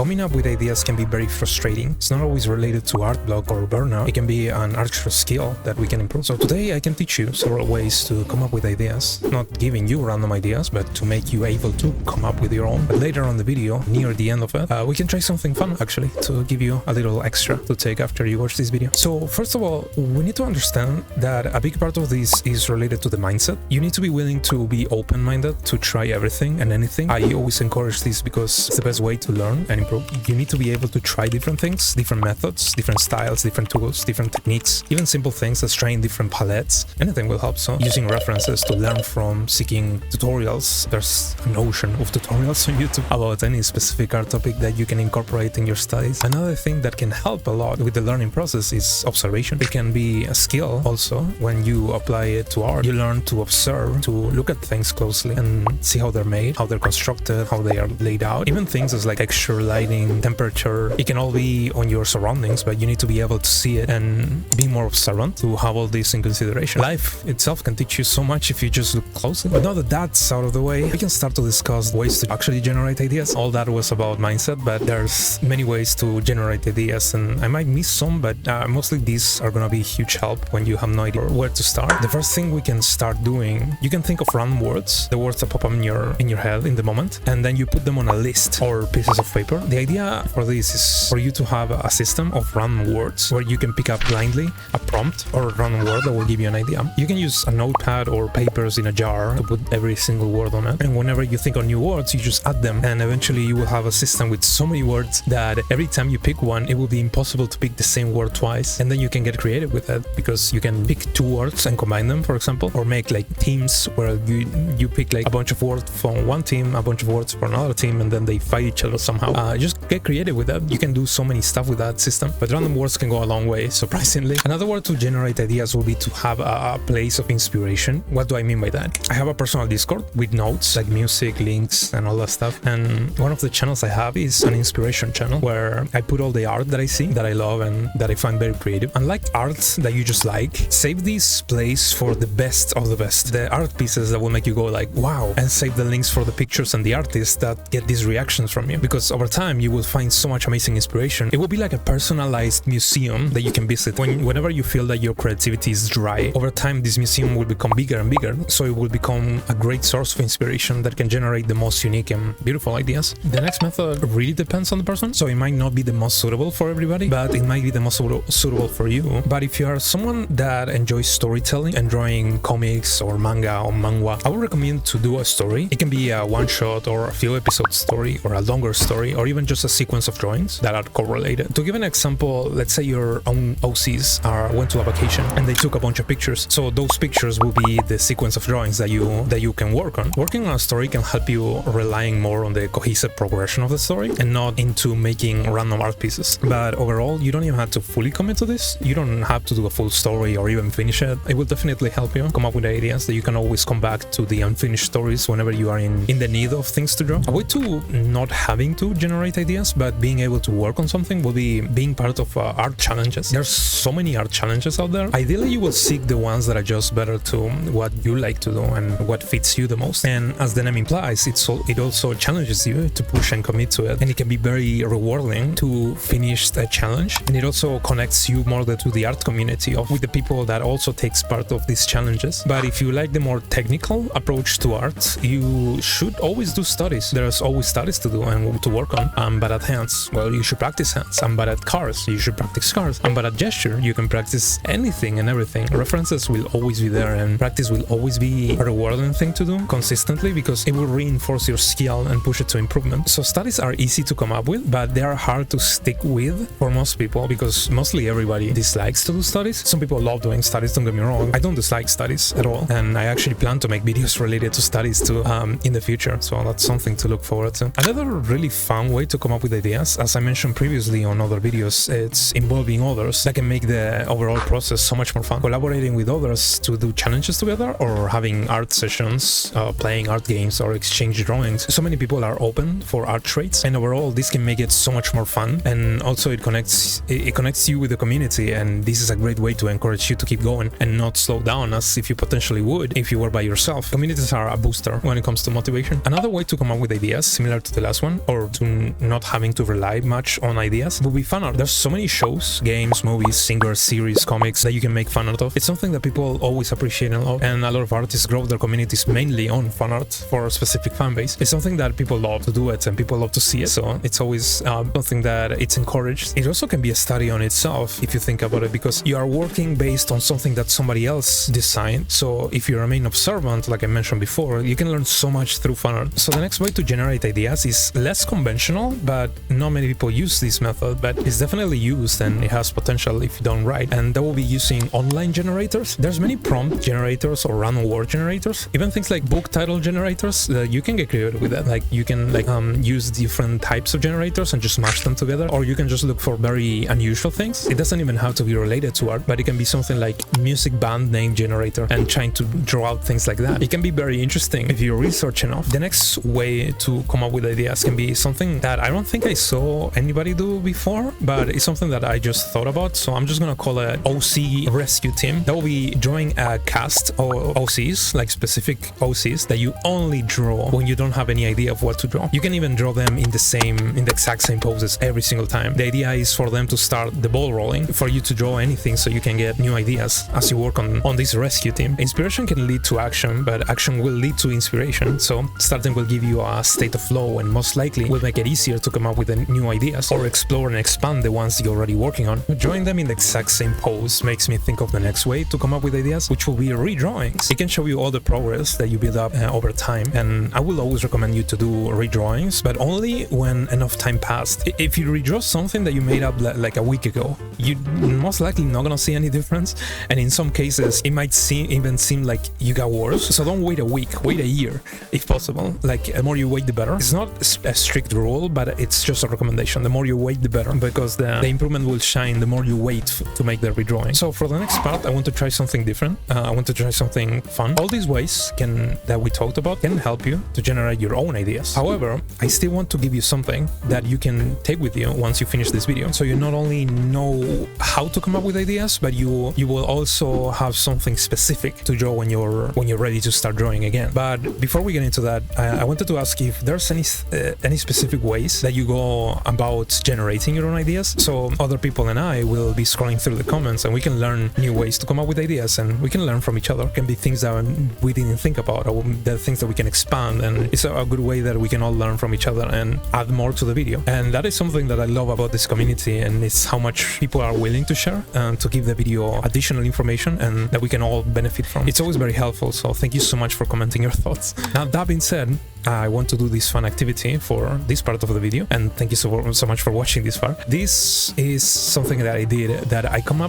coming up with ideas can be very frustrating. It's not always related to art block or burnout. It can be an extra skill that we can improve. So today I can teach you several ways to come up with ideas, not giving you random ideas, but to make you able to come up with your own. But later on the video, near the end of it, we can try something fun actually to give you a little extra to take after you watch this video. So first of all, we need to understand that a big part of this is related to the mindset. You need to be willing to be open-minded to try everything and anything. I always encourage this because it's the best way to learn and improve. You need to be able to try different things, different methods, different styles, different tools, different techniques, even simple things as trying different palettes. Anything will help. So using references to learn from, seeking tutorials. There's an ocean of tutorials on YouTube about any specific art topic that you can incorporate in your studies. Another thing that can help a lot with the learning process is observation. It can be a skill also when you apply it to art. You learn to observe, to look at things closely and see how they're made, how they're constructed, how they are laid out. Even things as like texture, lighting, temperature, it can all be on your surroundings, but you need to be able to see it and be more observant to have all this in consideration. Life itself can teach you so much if you just look closely. But now that that's out of the way, we can start to discuss ways to actually generate ideas. All that was about mindset, but there's many ways to generate ideas, and I might miss some, but mostly these are gonna be a huge help when you have no idea where to start. The first thing we can start doing, you can think of random words, the words that pop up in your head in the moment, and then you put them on a list or pieces of paper. The idea for this is for you to have a system of random words where you can pick up blindly a prompt or a random word that will give you an idea. You can use a notepad or papers in a jar to put every single word on it, and whenever you think of new words, you just add them, and eventually you will have a system with so many words that every time you pick one, it will be impossible to pick the same word twice. And then you can get creative with it because you can pick two words and combine them, for example, or make like teams where you pick like a bunch of words from one team, a bunch of words for another team, and then they fight each other somehow. Just get creative with that. You can do so many stuff with that system, but random words can go a long way, surprisingly. Another word to generate ideas will be to have a place of inspiration. What do I mean by that? I have a personal Discord with notes like music, links, and all that stuff, and one of the channels I have is an inspiration channel where I put all the art that I see, that I love, and that I find very creative. Unlike art that you just like, save this place for the best of the best, the art pieces that will make you go like wow, and save the links for the pictures and the artists that get these reactions from you, because over time you will find so much amazing inspiration. It will be like a personalized museum that you can visit. Whenever you feel that your creativity is dry, over time this museum will become bigger and bigger, so it will become a great source of inspiration that can generate the most unique and beautiful ideas. The next method really depends on the person, so it might not be the most suitable for everybody, but it might be the most suitable for you. But if you are someone that enjoys storytelling and drawing comics or manga or manhwa, I would recommend to do a story. It can be a one-shot or a few episode story or a longer story, or even just a sequence of drawings that are correlated. To give an example, let's say your own OCs went to a vacation and they took a bunch of pictures, so those pictures will be the sequence of drawings that you can work on. Working on a story can help you relying more on the cohesive progression of the story and not into making random art pieces. But overall, you don't even have to fully commit to this. You don't have to do a full story or even finish it. It will definitely help you come up with ideas that you can always come back to the unfinished stories whenever you are in the need of things to draw. A way to not having to generate ideas but being able to work on something will be being part of art challenges. There's so many art challenges out there. Ideally, you will seek the ones that are just better to what you like to do and what fits you the most. And as the name implies, it also challenges you to push and commit to it, and it can be very rewarding to finish a challenge. And it also connects you more to the art community with the people that also takes part of these challenges. But if you like the more technical approach to art, you should always do studies. There's always studies to do and to work on. I'm bad at hands. Well, you should practice hands. I'm bad at cars. You should practice cars. I'm bad at gesture. You can practice anything and everything. References will always be there, and practice will always be a rewarding thing to do consistently because it will reinforce your skill and push it to improvement. So studies are easy to come up with, but they are hard to stick with for most people because mostly everybody dislikes to do studies. Some people love doing studies, don't get me wrong. I don't dislike studies at all, and I actually plan to make videos related to studies too in the future, so that's something to look forward to. Another really fun way to come up with ideas, as I mentioned previously on other videos, it's involving others. That can make the overall process so much more fun. Collaborating with others to do challenges together, or having art sessions, playing art games, or exchange drawings. So many people are open for art traits, and overall this can make it so much more fun, and also it connects you with the community, and this is a great way to encourage you to keep going and not slow down as if you potentially would if you were by yourself. Communities are a booster when it comes to motivation. Another way to come up with ideas similar to the last one, or to and not having to rely much on ideas would be fan art. There's so many shows, games, movies, singers, series, comics that you can make fan art of. It's something that people always appreciate and love, and a lot of artists grow their communities mainly on fan art for a specific fan base. It's something that people love to do it and people love to see it, so it's always something that it's encouraged. It also can be a study on itself if you think about it, because you are working based on something that somebody else designed. So if you remain observant, like I mentioned before, you can learn so much through fan art. So the next way to generate ideas is less conventional, but not many people use this method, but it's definitely used and it has potential if you don't write, and that will be using online generators. There's many prompt generators or random word generators, even things like book title generators. You can get creative with that. Like you can use different types of generators and just smash them together, or you can just look for very unusual things. It doesn't even have to be related to art, but it can be something like music band name generator and trying to draw out things like that. It can be very interesting if you research enough. The next way to come up with ideas can be something that I don't think I saw anybody do before, but it's something that I just thought about, so I'm just gonna call it OC Rescue Team. That will be drawing a cast of OCs, like specific OCs that you only draw when you don't have any idea of what to draw. You can even draw them in the exact same poses every single time. The idea is for them to start the ball rolling, for you to draw anything so you can get new ideas as you work on this rescue team. Inspiration can lead to action, but action will lead to inspiration. So starting will give you a state of flow and most likely will make it easier to come up with new ideas or explore and expand the ones you're already working on. Drawing them in the exact same pose makes me think of the next way to come up with ideas, which will be redrawings. It can show you all the progress that you build up over time, and I will always recommend you to do redrawings, but only when enough time passed. If you redraw something that you made up like a week ago, you're most likely not gonna see any difference, and in some cases it might even seem like you got worse. So don't wait a week, wait a year if possible. Like the more you wait the better. It's not a strict rule, but it's just a recommendation. The more you wait the better, because the improvement will shine the more you wait to make the redrawing. So for the next part I want to try something different. I want to try something fun. All these ways that we talked about can help you to generate your own ideas. However, I still want to give you something that you can take with you once you finish this video, so you not only know how to come up with ideas, but you will also have something specific to draw when you're ready to start drawing again. But before we get into that, I wanted to ask if there's any specific ways that you go about generating your own ideas, so other people and I will be scrolling through the comments and we can learn new ways to come up with ideas, and we can learn from each other. It can be things that we didn't think about, or the things that we can expand, and it's a good way that we can all learn from each other and add more to the video. And that is something that I love about this community, and it's how much people are willing to share and to give the video additional information and that we can all benefit from. It's always very helpful, so thank you so much for commenting your thoughts. Now that being said, I want to do this fun activity for this part of the video, and thank you so much for watching this far. This is something that I did, that I came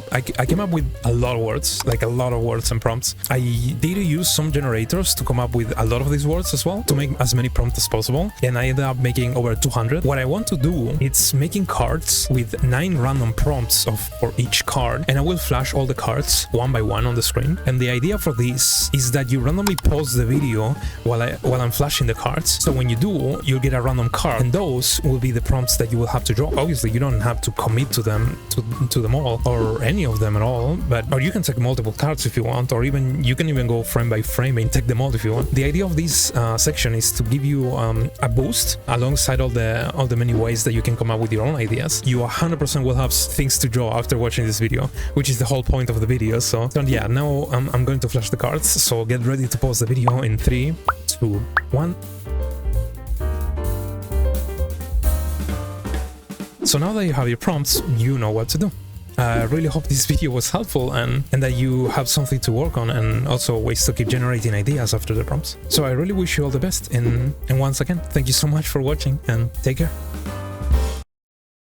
up with a lot of words, like a lot of words and prompts. I did use some generators to come up with a lot of these words as well, to make as many prompts as possible, and I ended up making over 200. What I want to do is making cards with 9 random prompts for each card, and I will flash all the cards one by one on the screen. And the idea for this is that you randomly pause the video while I'm flashing the cards. So when you do, you'll get a random card, and those will be the prompts that you will have to draw. Obviously, you don't have to commit to them all, or any of them at all, or you can take multiple cards if you want, or you can even go frame by frame and take them all if you want. The idea of this section is to give you a boost alongside all the many ways that you can come up with your own ideas. You 100% will have things to draw after watching this video, which is the whole point of the video. So yeah, now I'm going to flash the cards, so get ready to pause the video in 3, 2, 1. So now that you have your prompts, you know what to do. I really hope this video was helpful and that you have something to work on, and also ways to keep generating ideas after the prompts. So I really wish you all the best, and once again, thank you so much for watching, and take care.